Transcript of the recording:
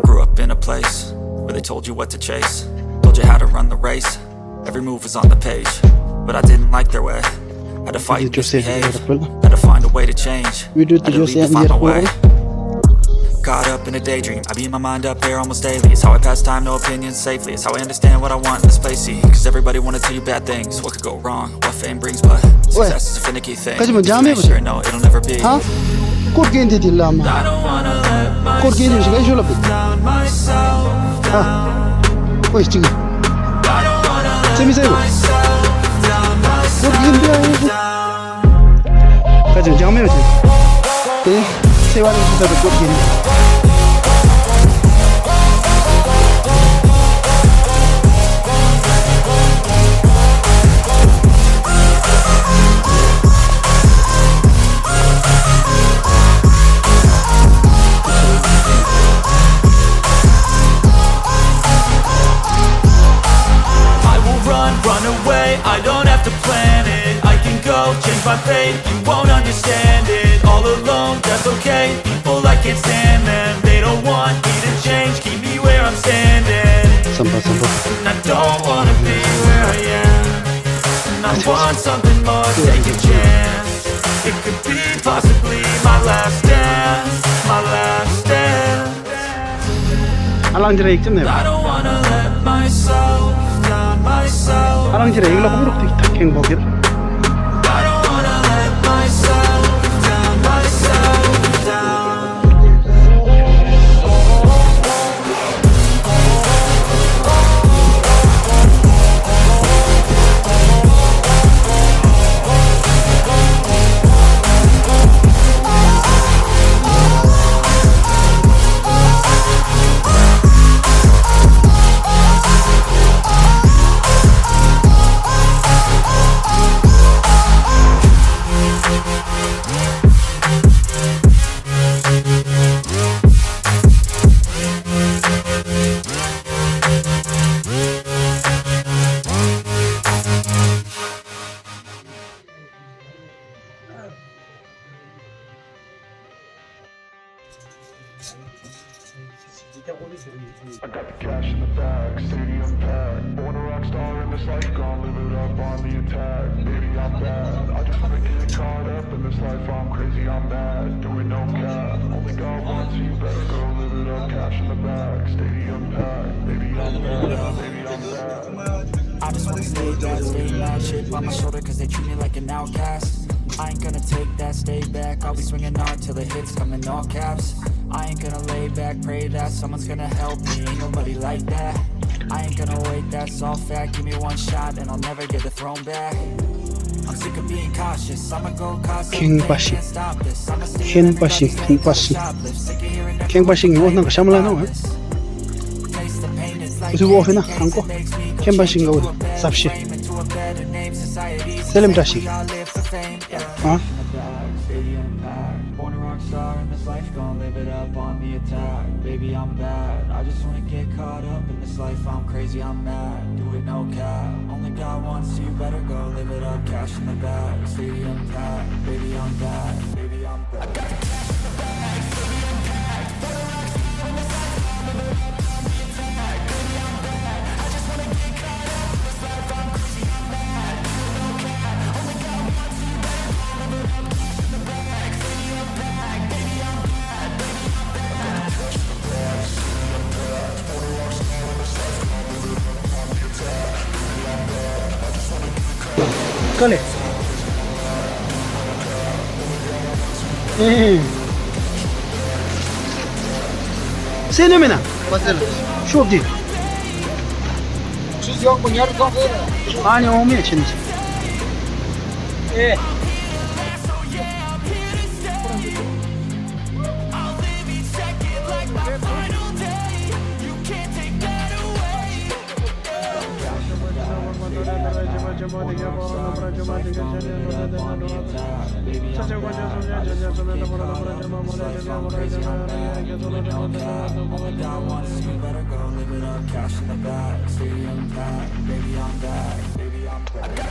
grew up in a place where they told you what to chase, told you how to run the race. Every move was on the page, but I didn't like their way. Had to fight and misbehave, had to find a way to change, had to leave to find my way. Caught up in a daydream, I beat my mind up there almost daily. It's how I pass time, no opinions safely. It's how I understand what I want in this place, see. Cause everybody wanna tell you bad things, what could go wrong, what fame brings. But success is a finicky thing, just make sure no, it'll never be. I don't wanna let myself down, myself down. I don't wanna let myself down, myself down. 가정 장면 네 세월을 주셔도 꽃길이 Run away, I don't have to plan it. I can go, change my fate, you won't understand it. All alone, that's okay, people I can't stand them. They don't want me to change, keep me where I'm standing. And I don't wanna be where I am, and I want something more, take a chance. It could be possibly my last dance, my last dance. 알랑지라 익점네 I don't wanna let myself down, myself. 알랑지라 이걸로 호록도 있다 행복이라 I don't wanna let myself down, myself down. I got the cash in the bag, stadium packed. Born a rock star in this life, gonna live it up on the attack. Baby, I'm bad, I just wanna get caught up in this life. I'm crazy, I'm mad, doing no cap. Only got one, so you better go live it up. Cash in the bag, stadium packed. Baby, I'm bad, baby, I'm bad. I just wanna stay mad, chip on my shoulder cause they treat me like an outcast. I ain't gonna take that, stay back, I'll be swinging on till the hits come in all caps. I ain't gonna lay back, pray that someone's gonna help me, ain't nobody like that. I ain't gonna wait, that's all fact, give me one shot and I'll never get the throne back. I'm sick of being cautious, I'ma go cause 갱바싱 can't stop this. I'ma stay 갱바싱 갱바싱 갱바싱 이거 샤물라 나와 무슨 거 해나 한거 갱바싱 거 삽시 셀렘 다시 아 Born a rock star in this life, gon' live it up on the attack. Baby, I'm bad, I just wanna get caught up in this life. I'm crazy, I'm mad, do it no cap. Only got one, so you better go live it up. Cash in the bag, stadium packed. Baby, I'm bad, baby, I'm bad. I got the cash in the bag, stadium packed. Born a rock star in this life, gon' live it up on the attack. Baby, I'm bad, I just wanna get caught up in this life. I'm crazy, I'm mad, do it no cap. Only got one, so you better go live it up. Cash in the bag, stadium packed. Baby, I'm bad, baby, I'm bad. 꺼내 세념이나 쇼업디 아니 오미에 친지 예 Cash in the bag, stadium packed, baby I'm back, baby I'm back.